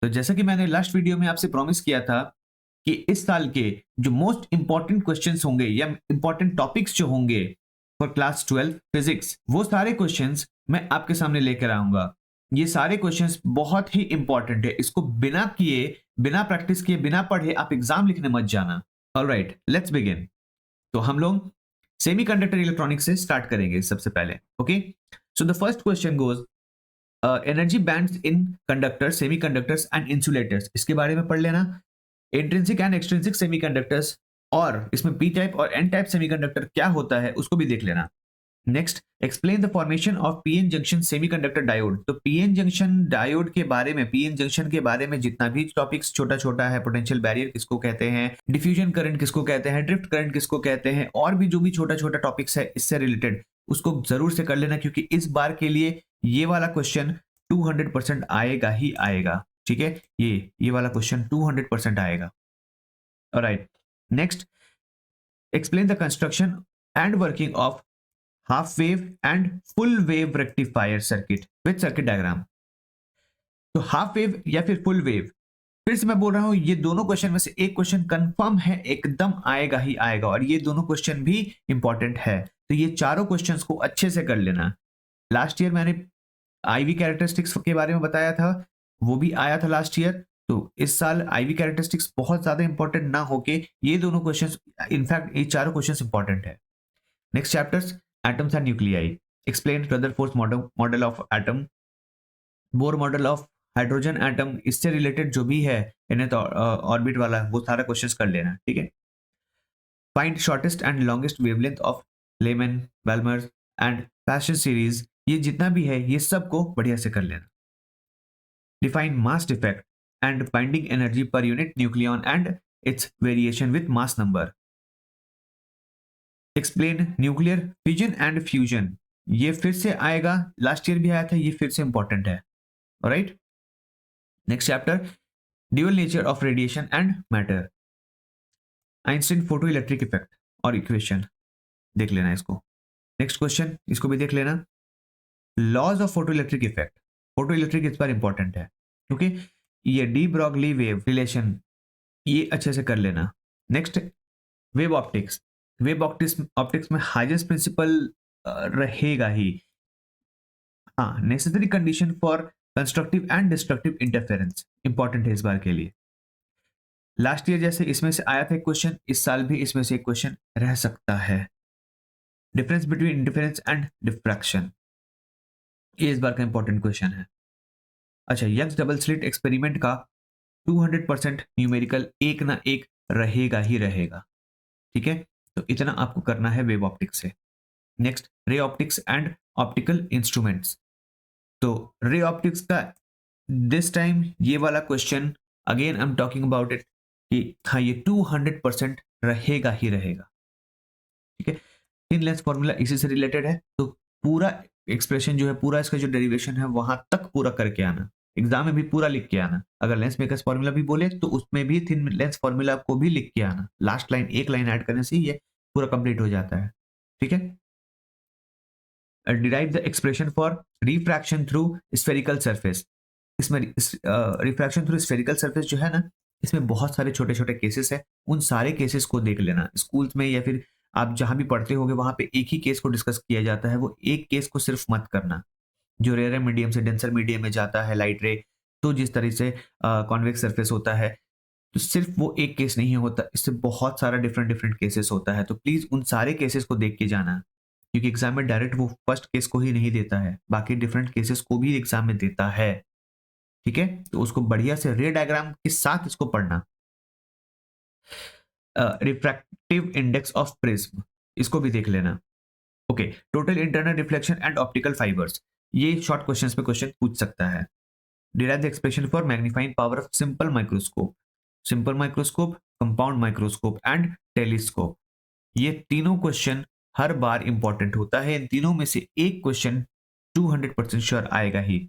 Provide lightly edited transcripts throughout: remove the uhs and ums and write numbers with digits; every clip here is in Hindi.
तो जैसा कि मैंने लास्ट वीडियो में आपसे प्रॉमिस किया था कि इस साल के जो मोस्ट इंपॉर्टेंट क्वेश्चंस होंगे या इंपॉर्टेंट टॉपिक्स जो होंगे फॉर क्लास 12 फिजिक्स, वो सारे क्वेश्चंस मैं आपके सामने लेकर आऊंगा। ये सारे क्वेश्चंस बहुत ही इंपॉर्टेंट है, इसको बिना किए, बिना प्रैक्टिस किए, बिना पढ़े आप एग्जाम लिखने मत जाना। Alright, let's begin. तो हम लोग सेमीकंडक्टर इलेक्ट्रॉनिक्स से स्टार्ट करेंगे सबसे पहले। Okay, so the first question goes energy bands in conductor, semiconductors and insulators, इसके बारे में पढ़ लेना। इंट्रिंसिक एंड एक्सट्रिंसिक सेमीकंडक्टर्स, और इसमें पी टाइप और एन टाइप सेमीकंडक्टर क्या होता है उसको भी देख लेना। Next, explain the formation of PN junction semiconductor diode. तो पीएन जंक्शन डायोड के बारे में, पीएन जंक्शन के बारे में जितना भी टॉपिक्स छोटा छोटा है, पोटेंशियल बैरियर किसको कहते हैं, डिफ्यूजन करंट किसको कहते हैं, ड्रिफ्ट करंट किसको कहते हैं, और भी जो भी छोटा छोटा टॉपिक्स है इससे रिलेटेड, उसको जरूर से कर लेना, क्योंकि इस बार के लिए ये वाला क्वेश्चन 200% आएगा ही आएगा। ठीक है, ये वाला क्वेश्चन 200% आएगा। Alright, next, explain the construction and working of half wave and full wave rectifier circuit with circuit diagram. तो हाफ वेव या फिर फुल वेव, फिर से मैं बोल रहा हूं, ये दोनों क्वेश्चन में से एक क्वेश्चन कंफर्म है, एकदम आएगा ही आएगा, और ये दोनों क्वेश्चन भी इंपॉर्टेंट है। तो ये चारों क्वेश्चंस को अच्छे से कर लेना। लास्ट ईयर मैंने आईवी कैरेक्टरिस्टिक्स के बारे में बताया था, वो भी आया था लास्ट ईयर। तो इस साल आईवी कैरेक्टरिस्टिक्स बहुत ज्यादा इंपॉर्टेंट ना होके ये दोनों क्वेश्चंस, इनफैक्ट ये चारों क्वेश्चंस इंपॉर्टेंट है। Next chapters, atoms and nuclei, explain Rutherford model of atom, Bohr model of hydrogen atom, इससे रिलेटेड जो भी है nth ऑर्बिट वाला, वो सारा क्वेश्चंस कर लेना। ठीक है, find shortest and longest wavelength of Lyman, Balmer and Paschen series, ये जितना भी है ये सबको बढ़िया से कर लेना। Define mass defect and binding energy per unit nucleon and it's variation with mass number. Explain nuclear fission and fusion, ये फिर से आएगा, लास्ट ईयर भी आया था, ये फिर से इंपॉर्टेंट है। Alright, next chapter, dual nature of radiation and matter, Einstein photoelectric effect और इक्वेशन, देख लेना इसको। नेक्स्ट क्वेश्चन, इसको भी देख लेना, laws of photoelectric effect. Photoelectric इस बार इंपॉर्टेंट है, क्योंकि ये डी ब्रॉगली वेव रिलेशन, ये अच्छे से कर लेना। Next, wave optics, wave optics में हाइजेंस प्रिंसिपल रहेगा ही। हाँ, necessary condition for constructive and destructive interference important है इस बार के लिए। लास्ट ईयर जैसे इसमें से आया था एक क्वेश्चन, इस साल भी इसमें से एक क्वेश्चन रह सकता है। Difference between interference and diffraction, ये इस बार का इंपॉर्टेंट क्वेश्चन है। अच्छा, यंग्स डबल स्लिट एक्सपेरिमेंट का 200% न्यूमेरिकल एक ना एक रहेगा ही रहेगा। ठीक है, तो इतना आपको करना है वेव ऑप्टिक्स से। Next, ray optics and optical instruments. तो रे ऑप्टिक्स का दिस टाइम ये वाला question, again I am talking about it, कि हाँ ये 200% रहेगा ही रहेगा। ठीक है, थिन लेंस फॉर्मूला इसी से रिलेटेड है, तो पूरा एक्सप्रेशन जो है, पूरा इसका जो डेरिवेशन है वहां तक पूरा करके आना, एग्जाम में भी पूरा लिख के आना। अगर लेंस मेकर्स फॉर्मूला भी बोले तो उसमें भी थिन लेंस फॉर्मूला को भी लिख के आना, लास्ट लाइन एक लाइन ऐड करने से ये पूरा कंप्लीट हो जाता है। ठीक है, derive the expression for refraction through spherical surface. इसमें रिफ्रैक्शन थ्रू स्फेरिकल सरफेस जो है ना, इसमें बहुत सारे छोटे छोटे केसेस है, उन सारे केसेस को देख लेना। स्कूल्स में या फिर आप जहां भी पढ़ते होगे वहां पे एक ही केस को डिस्कस किया जाता है, वो एक केस को सिर्फ मत करना। जो रेयर मीडियम से डेंसर मीडियम में जाता है लाइट रे, तो जिस तरह से कॉन्वेक्स सरफेस होता है, तो सिर्फ वो एक केस नहीं होता, इससे बहुत सारा डिफरेंट डिफरेंट केसेस होता है। तो प्लीज उन सारे केसेस को देख के जाना, क्योंकि एग्जाम में डायरेक्ट वो फर्स्ट केस को ही नहीं देता है, बाकी डिफरेंट केसेस को भी एग्जाम में देता है। ठीक है, तो उसको बढ़िया से रे डायग्राम के साथ इसको पढ़ना। रिफ्रैक्टिव इंडेक्स ऑफ प्रिज्म, इसको भी देख लेना। Okay, total internal reflection and optical fibres, ये शॉर्ट क्वेश्चंस पे क्वेश्चन पूछ सकता है। Derive the expression for magnifying power of simple microscope, simple microscope, compound microscope and telescope, ये तीनों क्वेश्चन हर बार इंपॉर्टेंट होता है। इन तीनों में से एक क्वेश्चन 200% श्योर आएगा ही।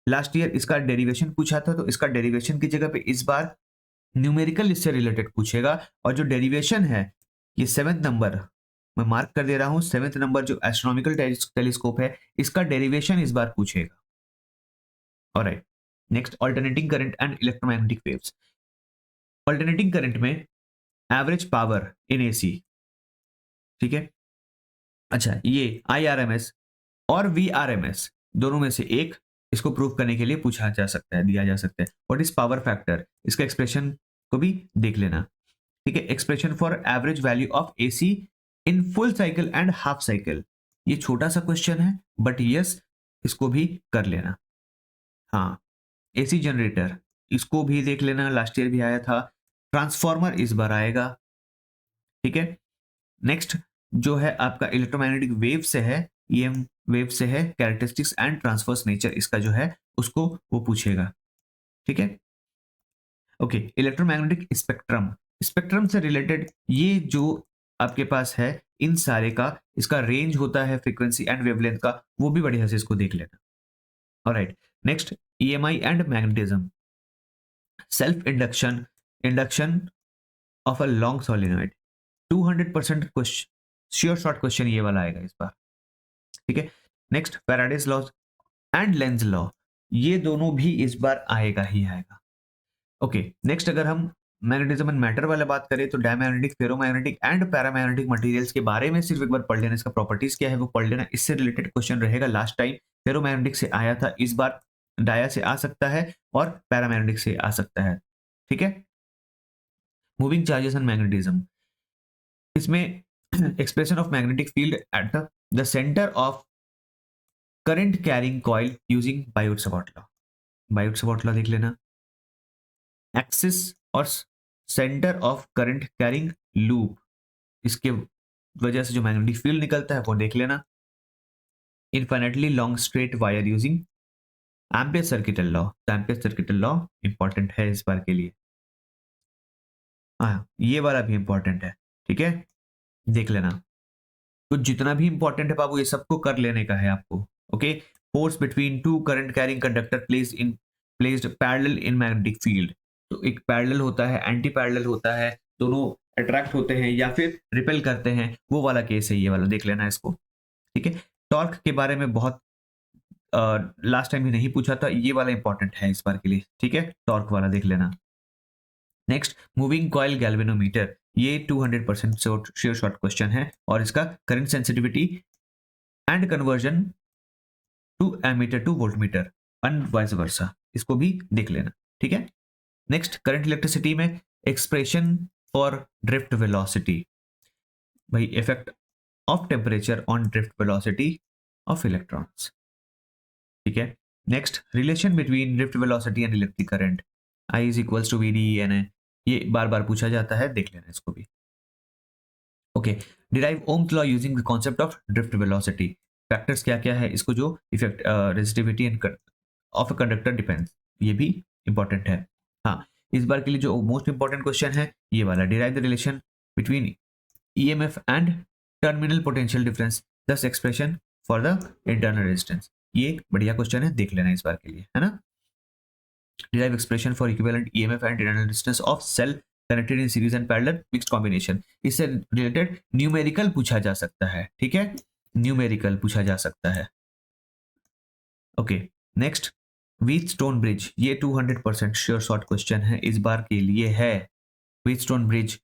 लास्ट ईयर इसका डेरिवेशन पूछा था, तो इसका डेरिवेशन की जगह पे इस बार न्यूमेरिकल इससे रिलेटेड पूछेगा। और जो डेरिवेशन है, ये 7th नंबर मैं मार्क कर दे रहा हूं, 7th नंबर जो एस्ट्रोनॉमिकल टेलीस्कोप है, इसका डेरिवेशन इस बार पूछेगा। Alright, next alternating current and electromagnetic waves. Alternating current में एवरेज पावर इन एसी, ठीक है। अच्छा, ये IRMS और VRMS दोनों में से एक, इसको प्रूव करने के लिए पूछा जा सकता है, दिया जा सकता है। व्हाट इज पावर फैक्टर, इसका एक्सप्रेशन को भी देख लेना, ठीक है। Expression for average value of AC in full cycle and half cycle, ये छोटा सा क्वेश्चन है बट यस, इसको भी कर लेना। हाँ, AC जनरेटर, इसको भी देख लेना, लास्ट ईयर भी आया था। ट्रांसफॉर्मर इस बार आएगा, ठीक है। नेक्स्ट जो है आपका इलेक्ट्रोमैग्नेटिक वेव से है, EM वेव से है, कैरेक्टरिस्टिक्स एंड ट्रांसवर्स नेचर इसका जो है उसको वो पूछेगा, ठीक है। ओके, इलेक्ट्रोमैग्नेटिक स्पेक्ट्रम, स्पेक्ट्रम से रिलेटेड ये जो आपके पास है, इन सारे का इसका रेंज होता है, फ्रीक्वेंसी एंड वेवलेंथ का, वो भी बढ़िया से इसको देख लेना। Alright, next EMI and magnetism, self induction, induction of a long solenoid, 200% question, sure short question ये वाला आएगा इस बार, ठीक है। Next Faraday's law and Lenz law, ये दोनों भी इस बार आएगा ही आएगा। ओके, नेक्स्ट अगर हम मैग्नेटिज्म एंड मैटर वाला बात करें तो diamagnetic, ferromagnetic and paramagnetic materials के बारे में सिर्फ एक बार पढ़ लेना, इसका प्रॉपर्टीज क्या है वो पढ़ लेना, इससे रिलेटेड क्वेश्चन रहेगा। लास्ट टाइम फेरोमैग्नेटिक से आया था, इस बार डाया से आ सकता है और पैरामैग्नेटिक से आ सकता है, ठीक है। मूविंग चार्जेस एंड मैग्नेटिज्म, इसमें expression of magnetic field at the centre of current carrying coil using Biot-Savart law, Biot-Savart law देख लेना। एक्सिस और centre of current carrying loop, इसके वजह से जो मैग्नेटिक फील्ड निकलता है वो देख लेना। Infinitely long straight wire using ampere circuital law, ampere circuital law important है इस बार के लिए। हाँ, ये वाला भी इंपॉर्टेंट है, ठीक है, देख लेना। तो जितना भी इंपॉर्टेंट है बाबू, ये सबको कर लेने का है आपको। Okay, force between two current carrying conductor placed parallel in magnetic field, तो एक पैरेलल होता है, एंटी पैरेलल होता है, दोनों अट्रैक्ट होते हैं या फिर रिपेल करते हैं, वो वाला केस है ये वाला, देख लेना इसको, ठीक है। टॉर्क के बारे में बहुत लास्ट टाइम ही नहीं पूछा था, ये वाला इंपॉर्टेंट है इस बार के लिए, ठीक है, टॉर्क वाला देख लेना। नेक्स्ट मूविंग कॉइल गैल्वेनोमीटर, ये 200% श्योर शॉर्ट क्वेश्चन है और इसका current sensitivity and conversion to ammeter to voltmeter and vice versa, इसको भी देख लेना, ठीक है। नेक्स्ट करंट इलेक्ट्रिसिटी में एक्सप्रेशन फॉर ड्रिफ्ट वेलोसिटी, भाई effect of temperature on drift velocity of electrons, ठीक है। Next relation between drift velocity and electric current, I is equals to VDE, ये बार बार पूछा जाता है, देख लेना इसको भी। Okay, derive Ohm's law using the concept of drift velocity, factors क्या क्या है, इसको जो effect resistivity end of a conductor depends, ये भी इंपॉर्टेंट है। हाँ, इस बार के लिए जो मोस्ट इंपॉर्टेंट क्वेश्चन है ये वाला, derive the relation between EMF and terminal potential difference, thus expression for the internal resistance, ये एक बढ़िया क्वेश्चन है, देख लेना इस बार के लिए, है ना। Derive expression for equivalent EMF and internal resistance of cell connected in series and parallel mixed combination, इससे रिलेटेड न्यूमेरिकल पूछा जा सकता है, ठीक है, न्यूमेरिकल पूछा जा सकता है। ओके, नेक्स्ट व्हीटस्टोन ब्रिज, ये 200% श्योर शॉर्ट क्वेश्चन है इस बार के लिए है। व्हीटस्टोन ब्रिज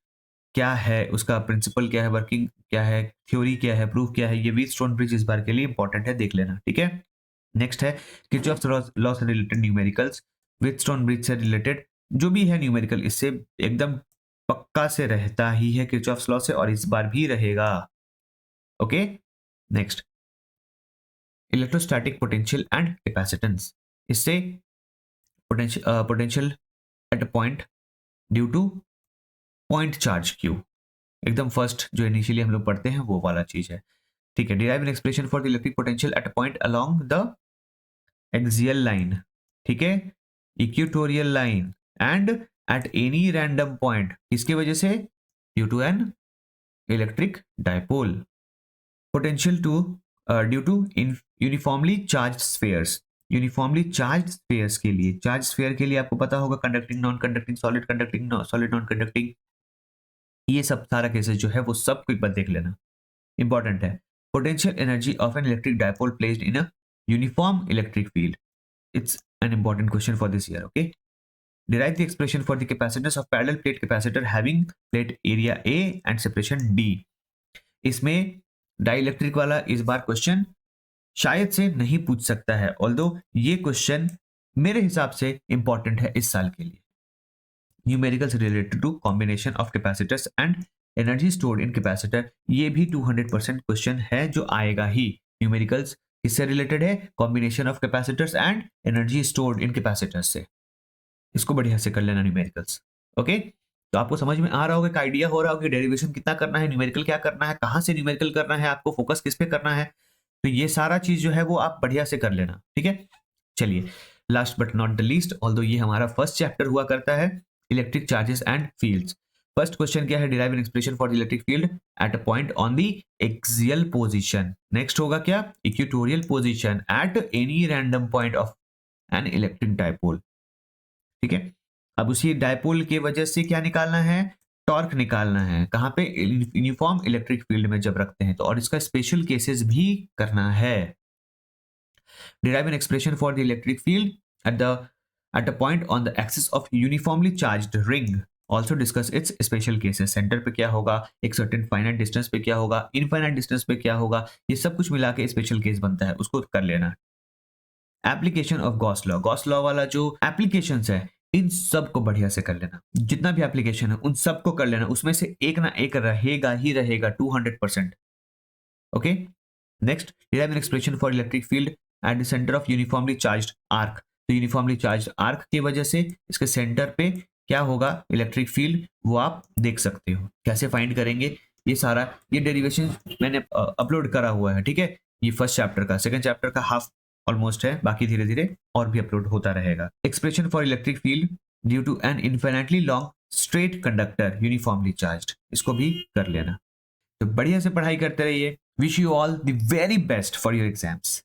क्या है, उसका प्रिंसिपल क्या है, वर्किंग क्या है, थ्योरी क्या है, प्रूफ क्या है, ये व्हीटस्टोन ब्रिज इस बार के लिए इंपॉर्टेंट है, देख लेना, ठीक है। नेक्स्ट है किरचॉफ्स लॉ से रिलेटेड न्यूमेरिकल्स, व्हीटस्टोन ब्रिज से रिलेटेड जो भी है न्यूमेरिकल, इससे एकदम पक्का से रहता ही है किरचॉफ्स लॉ से, और इस बार भी रहेगा। Okay, next electrostatic potential and capacitance, इससे potential at a point due to point charge Q, एकदम फर्स्ट जो इनिशियली हम लोग पढ़ते हैं वो वाला चीज है, ठीक है। Derive an expression for the electric potential at a point along the axial line, ठीक है, equatorial line and at any random point, किसकी वजह से, due to an electric dipole, potential too due to uniformly charge spheres, uniformly charge spheres के लिए, चार्ज स्फीयर के लिए आपको पता होगा conducting, non conducting, solid conducting, solid non conducting, ये सब सारा केसेस जो है वो सब को एक बार देख लेना, इंपॉर्टेंट है। Potential energy of N electric dipole placed in a uniform electric field, it's an important question for this year. Okay, derive the expression for the capacitance of parallel plate capacitor having plate area A and separation D. इसमें डाइलेक्ट्रिक वाला इस बार क्वेश्चन शायद से नहीं पूछ सकता है, ऑल्दो ये क्वेश्चन मेरे हिसाब से इंपॉर्टेंट है इस साल के लिए. Numericals related to combination of capacitors and energy stored in capacitor, ये भी 200% क्वेश्चन है जो आएगा ही. न्यूमेरिकल्स इससे रिलेटेड है, combination of capacitors and energy stored in capacitors से. इसको बढ़िया से कर लेना न्यूमेरिकल्स. ओके, तो आपको समझ में आ रहा होगा, एक आइडिया हो रहा होगा कि डेरिवेशन कितना करना है, न्यूमेरिकल क्या करना है, कहां से न्यूमेरिकल करना है, आपको फोकस किस पे करना है. तो ये सारा चीज जो है वो आप बढ़िया से कर लेना. ठीक है, चलिए last but not the least, although ये हमारा फर्स्ट चैप्टर हुआ करता है, electric charges and fields. First question क्या है, derive an expression for the electric field at a point on the axial position. Next होगा क्या, equatorial position eight any random point of N electric dipole. ठीक है, अब उसी डायपोल की वजह से क्या निकालना है, टॉर्क निकालना है. कहां पे, यूनिफॉर्म इलेक्ट्रिक फील्ड में जब रखते हैं तो, और इसका स्पेशल केसेस भी करना है. Derive an expression for the electric field at a point on the axis of uniformly charged ring. Also discuss its special cases. Centre पे क्या होगा, एक सर्टेन फाइनाइट डिस्टेंस पे क्या होगा, इनफाइनाइट डिस्टेंस पे क्या होगा, ये सब कुछ मिला के स्पेशल केस बनता है, उसको कर लेना. Application of Gauss law, Gauss law वाला जो एप्लीकेशंस है इन सब को बढ़िया से कर लेना. जितना भी एप्लीकेशन है उन सब को कर लेना, उसमें से एक ना एक रहेगा ही रहेगा 200%. Okay, next, derive an expression for electric field at the centre of uniformly charged arc. तो यूनिफॉर्मली चार्ज्ड आर्क की वजह से इसके सेंटर पे क्या होगा, इलेक्ट्रिक फील्ड, वो आप देख सकते हो. कैसे फाइंड करेंगे, ये सारा ये डेरिवेशन मैंने अपलोड करा हुआ है. ठीक है, ये फर्स्ट चैप्टर का, सेकंड चैप्टर का हाफ ऑलमोस्ट है, बाकी धीरे धीरे और भी अपलोड होता रहेगा. Expression for electric field due to an infinitely long straight conductor uniformly charged, इसको भी कर लेना. तो बढ़िया से पढ़ाई करते रहिए. Wish you all the very best for your exams.